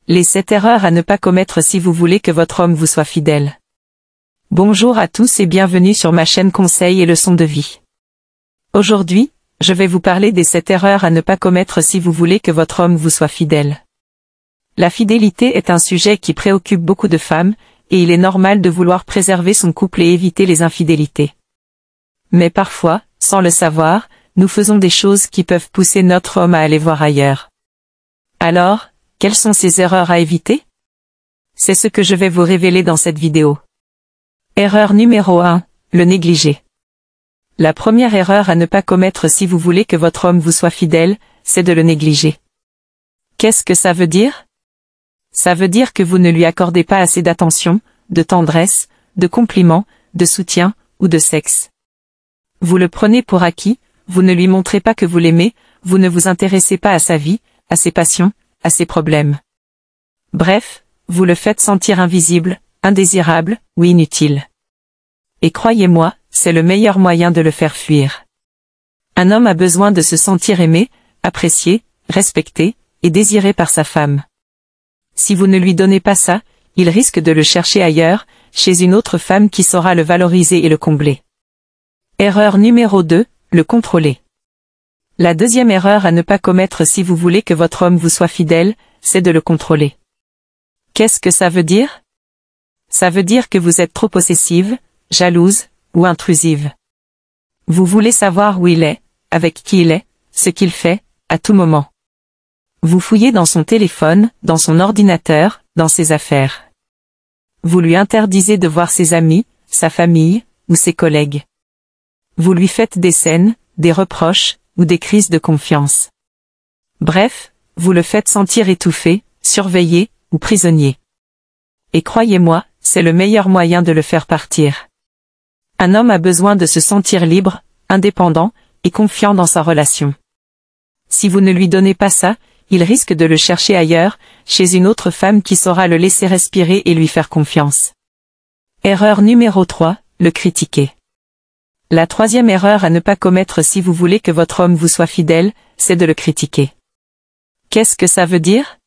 Les 7 erreurs à ne pas commettre si vous voulez que votre homme vous soit fidèle. Bonjour à tous et bienvenue sur ma chaîne Conseils et leçons de vie. Aujourd'hui, je vais vous parler des 7 erreurs à ne pas commettre si vous voulez que votre homme vous soit fidèle. La fidélité est un sujet qui préoccupe beaucoup de femmes, et il est normal de vouloir préserver son couple et éviter les infidélités. Mais parfois, sans le savoir, nous faisons des choses qui peuvent pousser notre homme à aller voir ailleurs. Alors, quelles sont ces erreurs à éviter? C'est ce que je vais vous révéler dans cette vidéo. Erreur numéro 1, le négliger. La première erreur à ne pas commettre si vous voulez que votre homme vous soit fidèle, c'est de le négliger. Qu'est-ce que ça veut dire? Ça veut dire que vous ne lui accordez pas assez d'attention, de tendresse, de compliments, de soutien, ou de sexe. Vous le prenez pour acquis, vous ne lui montrez pas que vous l'aimez, vous ne vous intéressez pas à sa vie, à ses passions, à ses problèmes. Bref, vous le faites sentir invisible, indésirable, ou inutile. Et croyez-moi, c'est le meilleur moyen de le faire fuir. Un homme a besoin de se sentir aimé, apprécié, respecté, et désiré par sa femme. Si vous ne lui donnez pas ça, il risque de le chercher ailleurs, chez une autre femme qui saura le valoriser et le combler. Erreur numéro 2, le contrôler. La deuxième erreur à ne pas commettre si vous voulez que votre homme vous soit fidèle, c'est de le contrôler. Qu'est-ce que ça veut dire? Ça veut dire que vous êtes trop possessive, jalouse, ou intrusive. Vous voulez savoir où il est, avec qui il est, ce qu'il fait, à tout moment. Vous fouillez dans son téléphone, dans son ordinateur, dans ses affaires. Vous lui interdisez de voir ses amis, sa famille, ou ses collègues. Vous lui faites des scènes, des reproches, ou des crises de confiance. Bref, vous le faites sentir étouffé, surveillé, ou prisonnier. Et croyez-moi, c'est le meilleur moyen de le faire partir. Un homme a besoin de se sentir libre, indépendant, et confiant dans sa relation. Si vous ne lui donnez pas ça, il risque de le chercher ailleurs, chez une autre femme qui saura le laisser respirer et lui faire confiance. Erreur numéro 3, le critiquer. La troisième erreur à ne pas commettre si vous voulez que votre homme vous soit fidèle, c'est de le critiquer. Qu'est-ce que ça veut dire?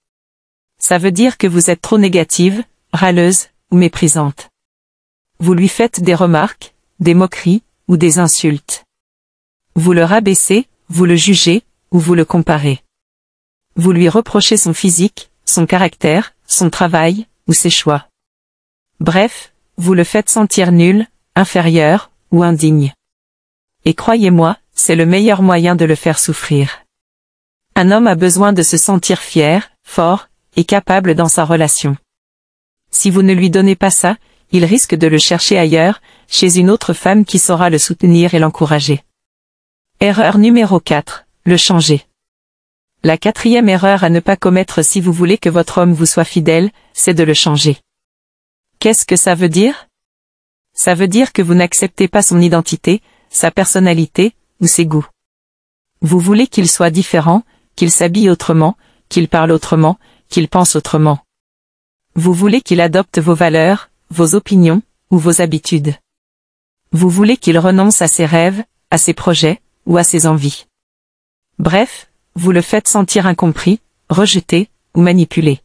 Ça veut dire que vous êtes trop négative, râleuse, ou méprisante. Vous lui faites des remarques, des moqueries, ou des insultes. Vous le rabaissez, vous le jugez, ou vous le comparez. Vous lui reprochez son physique, son caractère, son travail, ou ses choix. Bref, vous le faites sentir nul, inférieur, ou indigne. Et croyez-moi, c'est le meilleur moyen de le faire souffrir. Un homme a besoin de se sentir fier, fort, et capable dans sa relation. Si vous ne lui donnez pas ça, il risque de le chercher ailleurs, chez une autre femme qui saura le soutenir et l'encourager. Erreur numéro 4, le changer. La quatrième erreur à ne pas commettre si vous voulez que votre homme vous soit fidèle, c'est de le changer. Qu'est-ce que ça veut dire? Ça veut dire que vous n'acceptez pas son identité, sa personnalité, ou ses goûts. Vous voulez qu'il soit différent, qu'il s'habille autrement, qu'il parle autrement, qu'il pense autrement. Vous voulez qu'il adopte vos valeurs, vos opinions, ou vos habitudes. Vous voulez qu'il renonce à ses rêves, à ses projets, ou à ses envies. Bref, vous le faites sentir incompris, rejeté, ou manipulé.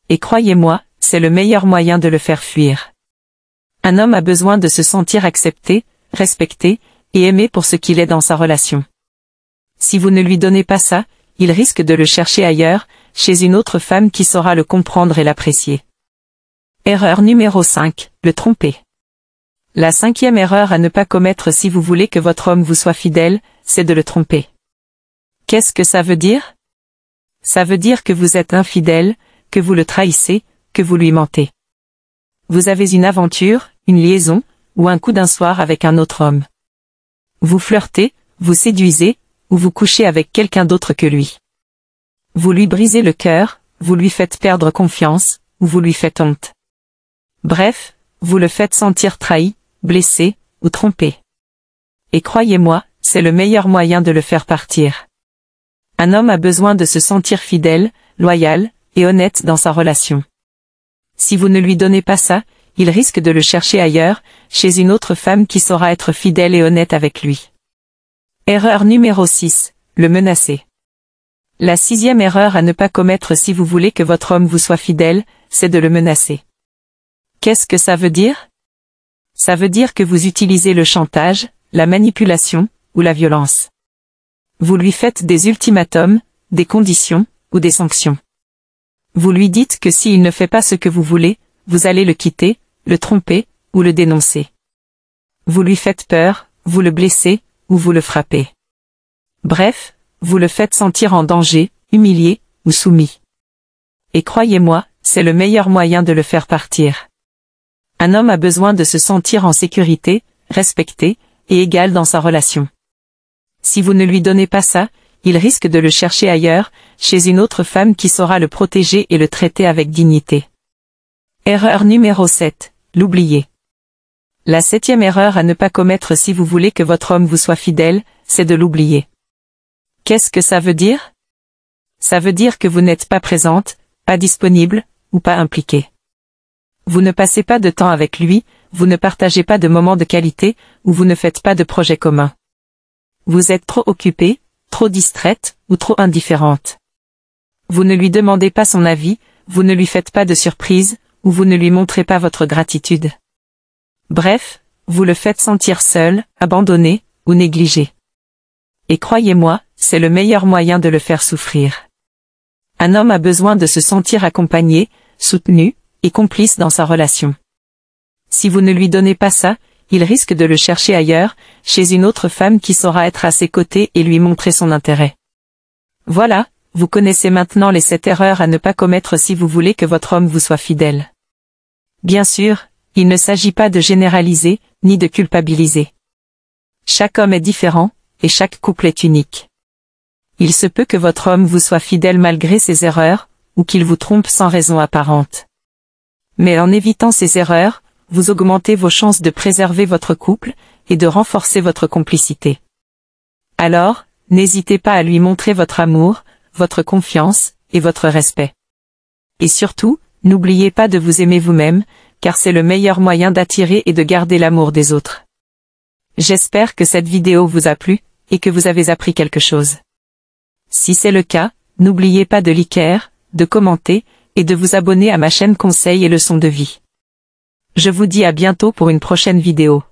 Et croyez-moi, c'est le meilleur moyen de le faire fuir. Un homme a besoin de se sentir accepté, respecté, et aimé pour ce qu'il est dans sa relation. Si vous ne lui donnez pas ça, il risque de le chercher ailleurs, chez une autre femme qui saura le comprendre et l'apprécier. Erreur numéro 5, le tromper. La cinquième erreur à ne pas commettre si vous voulez que votre homme vous soit fidèle, c'est de le tromper. Qu'est-ce que ça veut dire? Ça veut dire que vous êtes infidèle, que vous le trahissez, que vous lui mentez. Vous avez une aventure, une liaison, ou un coup d'un soir avec un autre homme. Vous flirtez, vous séduisez, ou vous couchez avec quelqu'un d'autre que lui. Vous lui brisez le cœur, vous lui faites perdre confiance, ou vous lui faites honte. Bref, vous le faites sentir trahi, blessé, ou trompé. Et croyez-moi, c'est le meilleur moyen de le faire partir. Un homme a besoin de se sentir fidèle, loyal, et honnête dans sa relation. Si vous ne lui donnez pas ça, il risque de le chercher ailleurs, chez une autre femme qui saura être fidèle et honnête avec lui. Erreur numéro 6, le menacer. La 6e erreur à ne pas commettre si vous voulez que votre homme vous soit fidèle, c'est de le menacer. Qu'est-ce que ça veut dire? Ça veut dire que vous utilisez le chantage, la manipulation, ou la violence. Vous lui faites des ultimatums, des conditions, ou des sanctions. Vous lui dites que s'il ne fait pas ce que vous voulez, vous allez le quitter, le tromper, ou le dénoncer. Vous lui faites peur, vous le blessez, ou vous le frappez. Bref, vous le faites sentir en danger, humilié, ou soumis. Et croyez-moi, c'est le meilleur moyen de le faire partir. Un homme a besoin de se sentir en sécurité, respecté, et égal dans sa relation. Si vous ne lui donnez pas ça, il risque de le chercher ailleurs, chez une autre femme qui saura le protéger et le traiter avec dignité. Erreur numéro 7, l'oublier. La 7e erreur à ne pas commettre si vous voulez que votre homme vous soit fidèle, c'est de l'oublier. Qu'est-ce que ça veut dire? Ça veut dire que vous n'êtes pas présente, pas disponible, ou pas impliquée. Vous ne passez pas de temps avec lui, vous ne partagez pas de moments de qualité, ou vous ne faites pas de projets communs. Vous êtes trop occupée, trop distraite, ou trop indifférente. Vous ne lui demandez pas son avis, vous ne lui faites pas de surprise, ou vous ne lui montrez pas votre gratitude. Bref, vous le faites sentir seul, abandonné, ou négligé. Et croyez-moi, c'est le meilleur moyen de le faire souffrir. Un homme a besoin de se sentir accompagné, soutenu, et complice dans sa relation. Si vous ne lui donnez pas ça, il risque de le chercher ailleurs, chez une autre femme qui saura être à ses côtés et lui montrer son intérêt. Voilà, vous connaissez maintenant les 7 erreurs à ne pas commettre si vous voulez que votre homme vous soit fidèle. Bien sûr, il ne s'agit pas de généraliser, ni de culpabiliser. Chaque homme est différent, et chaque couple est unique. Il se peut que votre homme vous soit fidèle malgré ses erreurs, ou qu'il vous trompe sans raison apparente. Mais en évitant ces erreurs, vous augmentez vos chances de préserver votre couple, et de renforcer votre complicité. Alors, n'hésitez pas à lui montrer votre amour, votre confiance, et votre respect. Et surtout, n'oubliez pas de vous aimer vous-même, car c'est le meilleur moyen d'attirer et de garder l'amour des autres. J'espère que cette vidéo vous a plu, et que vous avez appris quelque chose. Si c'est le cas, n'oubliez pas de liker, de commenter, et de vous abonner à ma chaîne Conseils et Leçons de vie. Je vous dis à bientôt pour une prochaine vidéo.